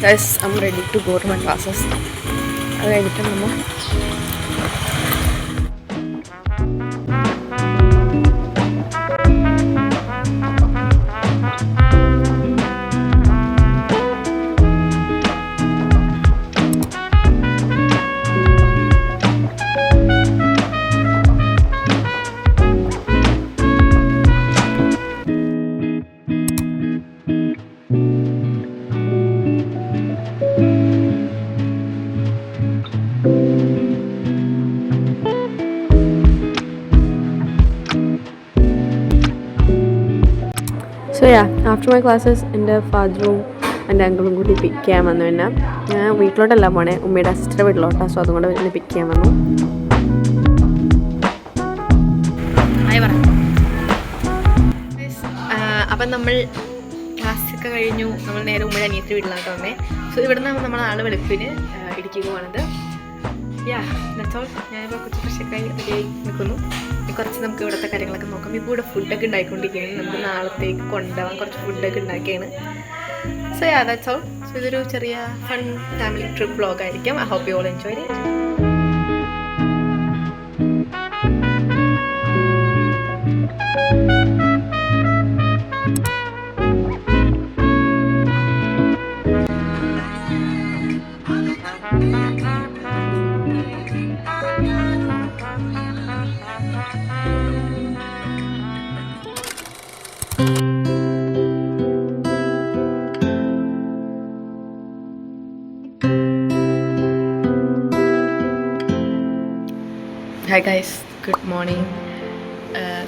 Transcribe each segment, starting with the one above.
Guys, I'm ready to go to my classes. അത് കഴിഞ്ഞിട്ട് നമ്മൾ So yeah, after my classes, എൻ്റെ ഫാദറും എൻ്റെ അങ്കിളും കൂടി പിക്ക് ചെയ്യാൻ വന്നു. പിന്നെ ഞാൻ വീട്ടിലോട്ടല്ല പോണേ, ഉമ്മയുടെ സിസ്റ്ററുടെ വീട്ടിലോട്ടാണ്. സോ അതുകൊണ്ട് എന്നെ പിക്ക് ചെയ്യാൻ വന്നു. അപ്പം നമ്മൾ ക്ലാസ്സൊക്കെ കഴിഞ്ഞു. നമ്മൾ നേരെ ഉമ്മയുടെ അനിയത്തി വീട്ടിലാണ് വന്നേ. സോ ഇവിടെ നിന്ന് നമ്മൾ നാളെ വെളുപ്പിന് ഇടുക്കി പോവാണത്. That's all. ഞാനിപ്പോൾ കുറച്ച് ഫ്രഷൊക്കെ റെഡിയായി നിൽക്കുന്നു. കുറച്ച് നമുക്ക് ഇവിടുത്തെ കാര്യങ്ങളൊക്കെ നോക്കാം. ഇപ്പോൾ ഇവിടെ ഫുഡൊക്കെ ഉണ്ടായിക്കൊണ്ടിരിക്കുകയാണ്. നമുക്ക് നാളത്തേക്ക് കൊണ്ടുപോകാൻ കുറച്ച് ഫുഡൊക്കെ ഉണ്ടാക്കിയാണ്. So that's all. സോ ഇതൊരു ചെറിയ ഫൺ ഫാമിലി ട്രിപ്പ് വ്ളോഗ് ആയിരിക്കും. I hope you all enjoy it. Hi guys, good morning.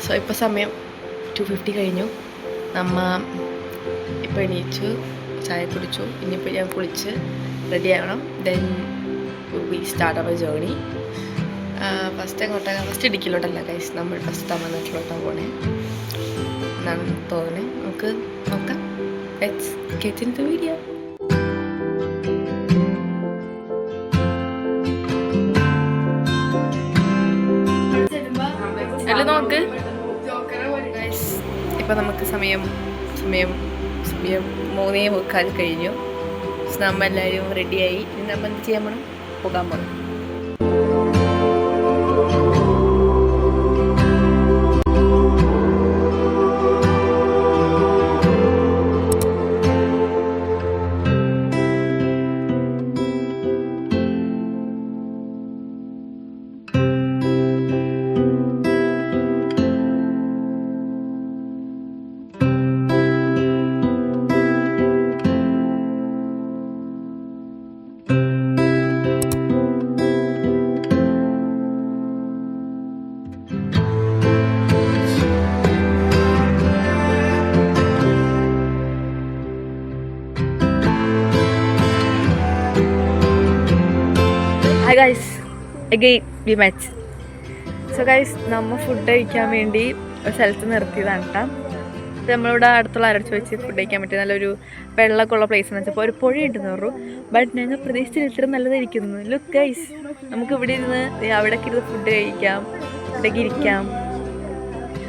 So ഇപ്പോൾ സമയം 2:50 കഴിഞ്ഞു. നമ്മ ഇപ്പോൾ എണീച്ചു, ചായ കുടിച്ചു. ഇനിയിപ്പോൾ ഞാൻ കുളിച്ച് റെഡി ആകണം. Then we start our journey. First ഇടുക്കിയിലോട്ടല്ല ഗൈസ്, നമ്മൾ ഫസ്റ്റ് തമിഴ്നാട്ടിലോട്ടാണ് പോണേ എന്നാണ് തോന്നുന്നത്. നമുക്ക് നോക്കാം. Let's get in the video. നോക്ക് ഇപ്പം നമുക്ക് സമയം 3:45 കഴിഞ്ഞു. നമ്മൾ എല്ലാവരും റെഡിയായി. നമ്മൾ എന്ത് ചെയ്യാൻ പോകണം? പോകാൻ പോകണം. Hi guys, again we match. So guys, നമ്മൾ ഫുഡ് കഴിക്കാൻ വേണ്ടി ഒരു സ്ഥലത്ത് നിർത്തിയതാണ് കേട്ടോ. നമ്മളിവിടെ അടുത്തുള്ള ആരോട് ചോദിച്ച് ഫുഡ് കഴിക്കാൻ പറ്റിയ നല്ലൊരു വെള്ളമൊക്കെ ഉള്ള പ്ലേസ് എന്ന് വെച്ചപ്പോൾ ഒരു പുഴ ഉണ്ടെന്ന് പറഞ്ഞു. ബട്ട് ഞങ്ങൾ പ്രതീക്ഷിച്ചിൽ ഇത്ര നല്ലതായിരിക്കുന്നു. ലുക്ക് ഗൈസ്, നമുക്ക് ഇവിടെ ഇരുന്ന് അവിടേക്ക് ഇരുന്ന് ഫുഡ് കഴിക്കാം, ഇവിടേക്ക് ഇരിക്കാം.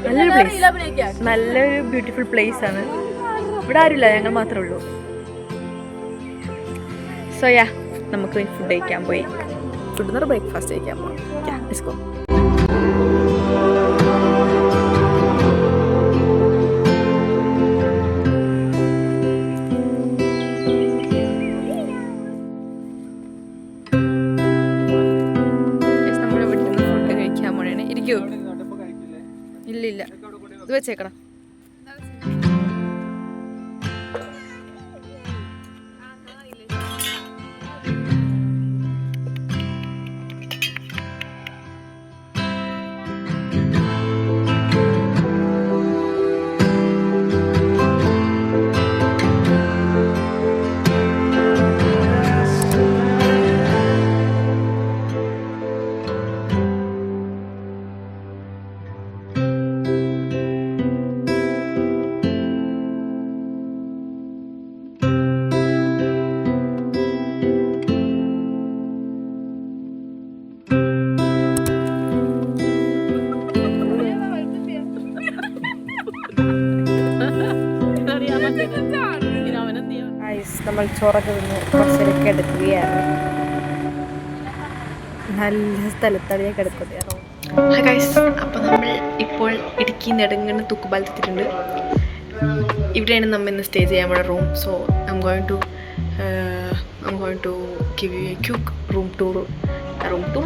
നല്ലൊരു പ്ലേസ്, നല്ലൊരു ബ്യൂട്ടിഫുൾ പ്ലേസ് ആണ്. ഇവിടെ ആരുമില്ല, ഞങ്ങൾ മാത്രമേ ഉള്ളൂ. സോ നമുക്ക് ഫുഡ് കഴിക്കാൻ പോയി. ഫുഡ് എന്ന് ബ്രേക്ക്ഫാസ്റ്റ് കഴിക്കാൻ പോകാം. Let's go. നമ്മുടെ വീട്ടിൽ നിന്ന് ഫുഡ് കഴിക്കാൻ പോണേ. ഇരിക്കൂ. ഇല്ല, ഇത് വെച്ചേക്കണം. നമ്മൾ ചോറൊക്കെ തിന്ന് കുറച്ചേരൊക്കെ എടുക്കുകയാണ്. നല്ല സ്ഥലത്താണ് ഞാൻ കിടക്കുന്നത്. അപ്പോൾ നമ്മൾ ഇപ്പോൾ ഇടുക്കി നെടുങ്കണ്ണ് തൂക്കുപാലത്തെത്തിയിട്ടുണ്ട്. ഇവിടെയാണ് നമ്മൾ ഇന്ന് സ്റ്റേ ചെയ്യാൻ നമ്മുടെ room. So I'm going to give you a quick room tour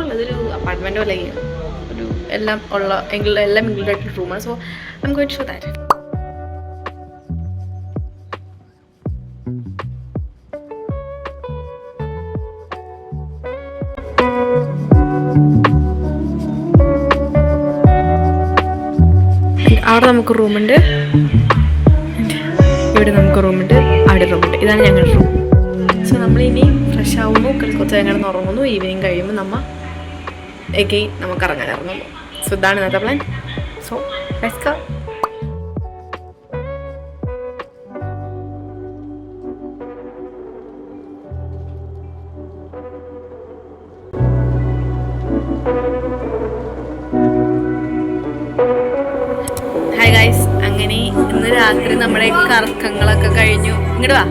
ഉള്ളത് ഒരു അപ്പാർട്ട്മെൻറ്റോ അല്ലെങ്കിൽ ഒരു എല്ലാം ഇൻക്ലൂഡ് ആയിട്ടുള്ള റൂമാണ്. So I'm going to show that. അവിടെ നമുക്ക് റൂമുണ്ട്, ഇവിടെ നമുക്ക് റൂമുണ്ട്, അവിടെ റൂമുണ്ട്. ഇതാണ് ഞങ്ങളുടെ റൂം. സോ നമ്മളിനി ഫ്രഷ് ആകുമ്പോൾ കുറച്ച് നേരം ഉറങ്ങുന്നു. ഈവനിങ് കഴിയുമ്പോൾ എഗെയിൻ നമുക്ക് ഇറങ്ങുന്നു. സോ ഇതാണ് ഇന്നത്തെ plan. So let's go. Hi guys, അങ്ങനെ ഇന്ന് രാത്രി നമ്മുടെ കറക്കങ്ങളൊക്കെ കഴിഞ്ഞു. ഇങ്ങോട്ട് വാ.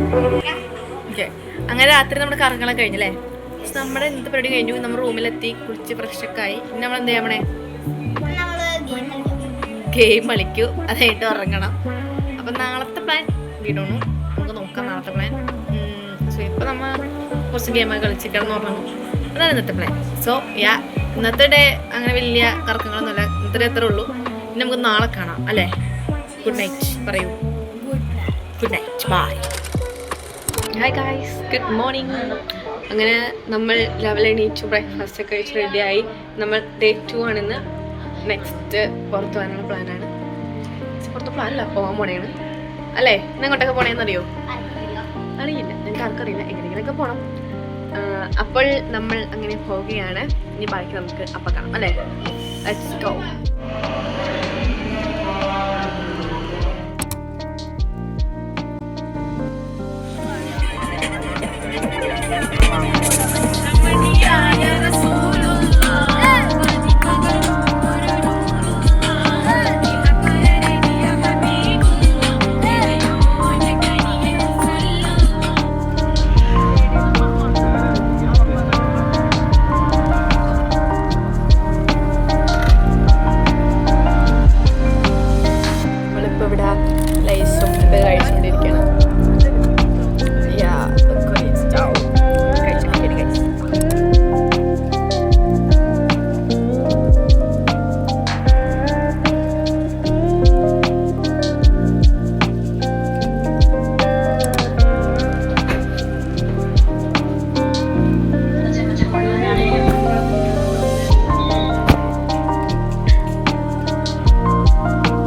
ഓക്കെ, അങ്ങനെ രാത്രി നമ്മുടെ കറക്കങ്ങളൊക്കെ കഴിഞ്ഞു അല്ലേ. നമ്മുടെ ഇന്നത്തെ പരിപാടി കഴിഞ്ഞു. നമ്മൾ റൂമിലെത്തി, കുളിച്ച് ഫ്രഷൊക്കെ ആയി. ഇനി നമ്മൾ എന്ത് ചെയ്യണേ? ഗെയിം കളിക്കൂ, അതായിട്ട് ഉറങ്ങണം. അപ്പം നാളത്തെ പ്ലാൻ വീടണു, നമുക്ക് നോക്കാം നാളത്തെ പ്ലാൻ. സോ ഇപ്പം നമ്മൾ കുറച്ച് ഗെയിമൊക്കെ കളിച്ച് കിടന്നുറങ്ങും. അതാണ് ഇന്നത്തെ പ്ലാൻ. സോ ഇന്നത്തെ ഡേ അങ്ങനെ വലിയ കറക്കങ്ങളൊന്നുമില്ല. ഇന്നത്തെ എത്ര ഉള്ളൂ. ഇനി നമുക്ക് നാളെ കാണാം അല്ലേ. ഗുഡ് നൈറ്റ് പറയൂ. Good night, bye. Hi guys, good morning. അങ്ങനെ നമ്മൾ രാവിലെ എണീച്ചു, ബ്രേക്ക്ഫാസ്റ്റ് ഒക്കെ കഴിച്ച് റെഡിയായി. നമ്മൾ ഡേ 2 ആണിന്ന്. നെക്സ്റ്റ് പുറത്ത് പോകാനുള്ള പ്ലാനാണ്. പുറത്ത് പ്ലാനല്ല, പോകാൻ പോണേണ് അല്ലേ. ഇന്ന് എങ്ങോട്ടൊക്കെ പോണേന്ന് അറിയോ? അറിയില്ല, ഞങ്ങൾക്ക് ആർക്കറിയില്ല. എങ്ങനെയെങ്കിലൊക്കെ പോകണം. അപ്പോൾ നമ്മൾ അങ്ങനെ പോവുകയാണ്. ഇനി ബാക്കി നമുക്ക് അപ്പം കാണാം അല്ലേ. Let's go.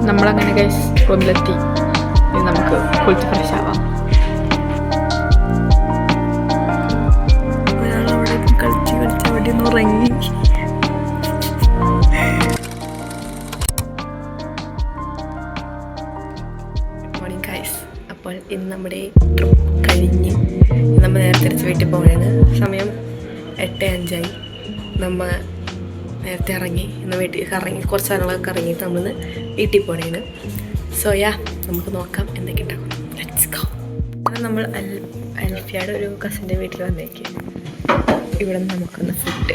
നമ്മളങ്ങനെ ഗൈസ് റൂമിലെത്തി. ഇനി നമുക്ക് കുളിച്ച് ഫ്രഷ് ആവാം. ഒരാളവിടെ കളിച്ച് അവിടെ നിന്ന് ഉറങ്ങി. Good morning guys. അപ്പോൾ ഇന്ന് നമ്മുടെ ട്രിപ്പ് കഴിഞ്ഞ് നമ്മൾ നേരെ തിരിച്ച് വീട്ടിൽ പോവുകയാണ്. സമയം 8:05. നമ്മൾ നേരത്തെ ഇറങ്ങി. ഇന്ന് വീട്ടിൽ ഇറങ്ങി കുറച്ച് സാധനങ്ങളൊക്കെ ഇറങ്ങിയിട്ട് നമ്മളിന്ന് വീട്ടിൽ പോണേണ്. സോ നമുക്ക് നോക്കാം എന്തൊക്കെ ഉണ്ടാകും. Let's go. നമ്മൾ അൽഫിയയുടെ ഒരു കസിൻ്റെ വീട്ടിൽ വന്നേക്ക്. ഇവിടെ നിന്ന് നമുക്കൊന്ന് ഫുഡ്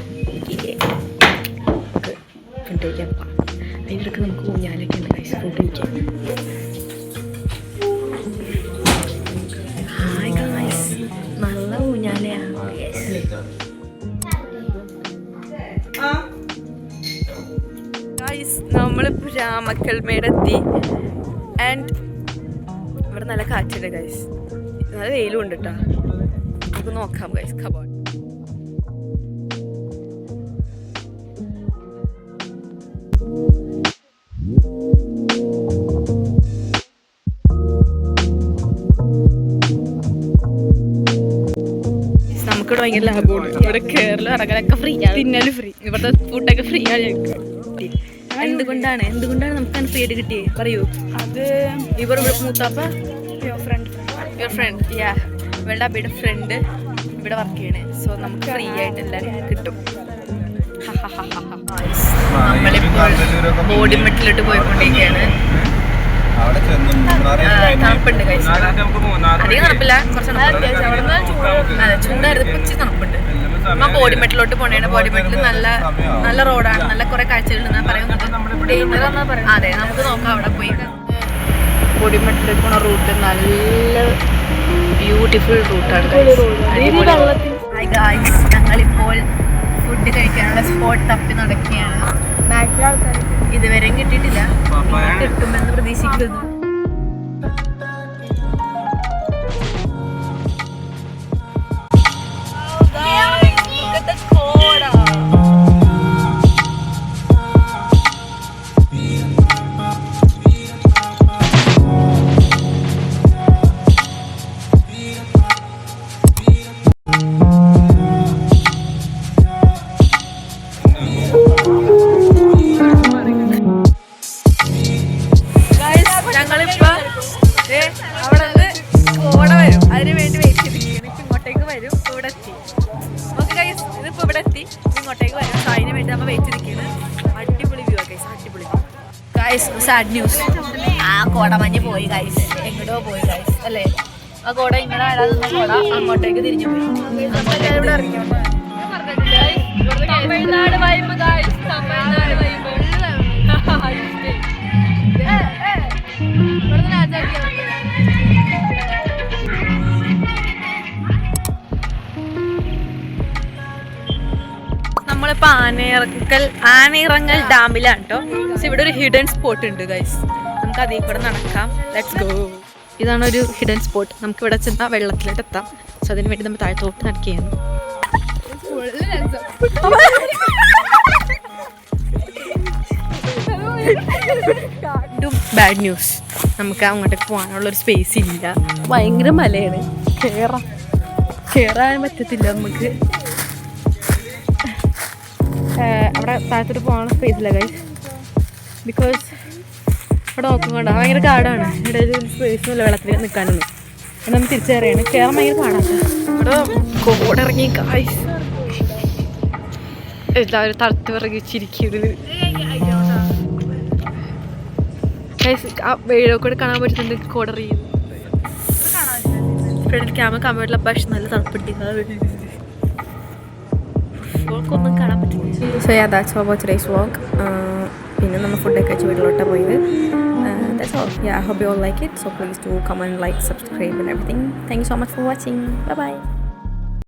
കഴിക്കാൻ പോകാം. അതിൻ്റെ ഇടയ്ക്ക് നമുക്ക് ഊഞ്ഞാലൊക്കെ ഉണ്ട് കഴിച്ച് ഫുഡ് കഴിക്കാം. ഹായ് ഗായ്സ്, നല്ല ഊഞ്ഞാലയാണ്. നമ്മളിപ്പോൾ രാമക്കൽമേടെത്തി. ആൻഡ് ഇവിടെ നല്ല കാറ്റുണ്ട് ഗൈസ്, നല്ല വെയിലും ഉണ്ട് കേട്ടോ. നമുക്ക് നോക്കാം ഗൈസ്. കബോൺ. നമുക്കിവിടെ ഭയങ്കര ലാഭമാണ്. ഇവിടെ കയറലും ഇറങ്ങലൊക്കെ ഫ്രീ ആണ്, തിന്നലും ഫ്രീ. ഇവിടുത്തെ ഫുഡൊക്കെ ഫ്രീ ആണ് ഞങ്ങൾക്ക്. എന്തുകൊണ്ടാണ് നമുക്ക് ഫ്രീ ആയിട്ട് കിട്ടിയേ പറയൂ. അത് ഇവരുടെ മൂത്താപ്പ യുവർ ഫ്രണ്ട് ഇവളുടെ അബിയുടെ ഫ്രണ്ട് ഇവിടെ വർക്ക് ചെയ്യണേ. സോ നമുക്ക് ഫ്രീ ആയിട്ട് എല്ലാവരും കിട്ടും. നമ്മളിപ്പോൾ ബോഡിമെട്ടിലോട്ട് പോയിക്കൊണ്ടിരിക്കുകയാണ്. തണുപ്പുണ്ട് കഴിച്ചു. അധികം തണുപ്പില്ല, കുറച്ച് അതെ ചൂടായിരുന്നു, കൊച്ചു തണുപ്പുണ്ട്. നമ്മൾ ബോഡിമെട്ടിലോട്ട് പോണേണ്. ബോഡിമെട്ടിൽ നല്ല റോഡാണ്, നല്ല കുറെ കാഴ്ചകളുണ്ടെന്നാ പറയുന്നത്. അതെ, നമുക്ക് നോക്കാം അവിടെ പോയി. ബോഡിമെട്ടിലേക്ക് പോണ റൂട്ട് നല്ല ബ്യൂട്ടിഫുൾ റൂട്ടാണ്. ഞങ്ങളിപ്പോൾ ഫുഡ് കഴിക്കാനുള്ള സ്പോട്ട് തപ്പി നടക്കുകയാണ്. ഇതുവരെയും കിട്ടിയിട്ടില്ല, കിട്ടുമെന്ന് പ്രതീക്ഷിക്കുന്നു. സാഡ് ന്യൂസ്, ആ കോടമഞ്ഞ് പോയി ഗൈസ്, എങ്ങോട്ടോ പോയി ഗൈസ് അല്ലേ. ആ കോട ഇങ്ങനെ വരാതെ നിന്ന കോട അങ്ങോട്ടേക്ക് തിരിഞ്ഞു പോയി. Tamil Nadu vibe guys, Tamil Nadu vibe. നമ്മളിപ്പോൾ ആനയിറങ്ങൽ ഡാമിലാണ് കേട്ടോ. പക്ഷെ ഇവിടെ ഒരു ഹിഡൻ സ്പോട്ട് ഉണ്ട് ഗൈസ്, നമുക്ക് അതിൽ കൂടെ നടക്കാം. Let's go. ഇതാണ് ഒരു ഹിഡൻ സ്പോട്ട്. നമുക്ക് ഇവിടെ ചെന്നാൽ വെള്ളത്തിലോട്ട് എത്താം. സോ അതിന് വേണ്ടി നമ്മൾ താഴത്തോട്ട് നടക്കുകയാണ്. ബാഡ് ന്യൂസ്, നമുക്ക് അങ്ങോട്ടേക്ക് പോകാനുള്ളൊരു സ്പേസ് ഇല്ല. ഭയങ്കര മലയാണ്, കയറാൻ പറ്റത്തില്ല നമുക്ക്. അവിടെ താഴത്തോട്ട് പോകാനുള്ള സ്പേസ് ഇല്ല ഗൈസ്, ബിക്കോസ് ഇവിടെ നോക്കുന്നുണ്ട് ഭയങ്കര കാടാണ്. ഇവിടെ ഒരു സ്പേസ് ഇല്ല വെള്ളത്തിൽ നിൽക്കാനൊന്നും. അവിടെ നമ്മൾ തിരിച്ചറിയാണ്, കയറാൻ ഭയങ്കര കാടാണ്. ഇവിടെ കോടിറങ്ങി ഗൈസ്, എല്ലാവരും തളർത്തി വിറകിച്ചിരിക്കുന്നത് ഗൈസ്. ആ വെയിലൊക്കെ കാണാൻ പറ്റുന്നുണ്ട് കോടറിയും. ഫ്രണ്ടിൽ ക്യാമറ കാണാൻ പറ്റില്ല, പക്ഷെ നല്ല തണുപ്പിട്ടില്ല, ഒന്നും കാണാൻ പറ്റില്ല. So yeah that's all for today's vlog. പിന്നെ നമ്മൾ ഫുഡൊക്കെ കഴിച്ച് വീട്ടിലോട്ടാണ് പോയത്. That's all. Yeah, I hope you all like it. So please do comment, like, subscribe and everything. Thank you so much for watching. Bye bye.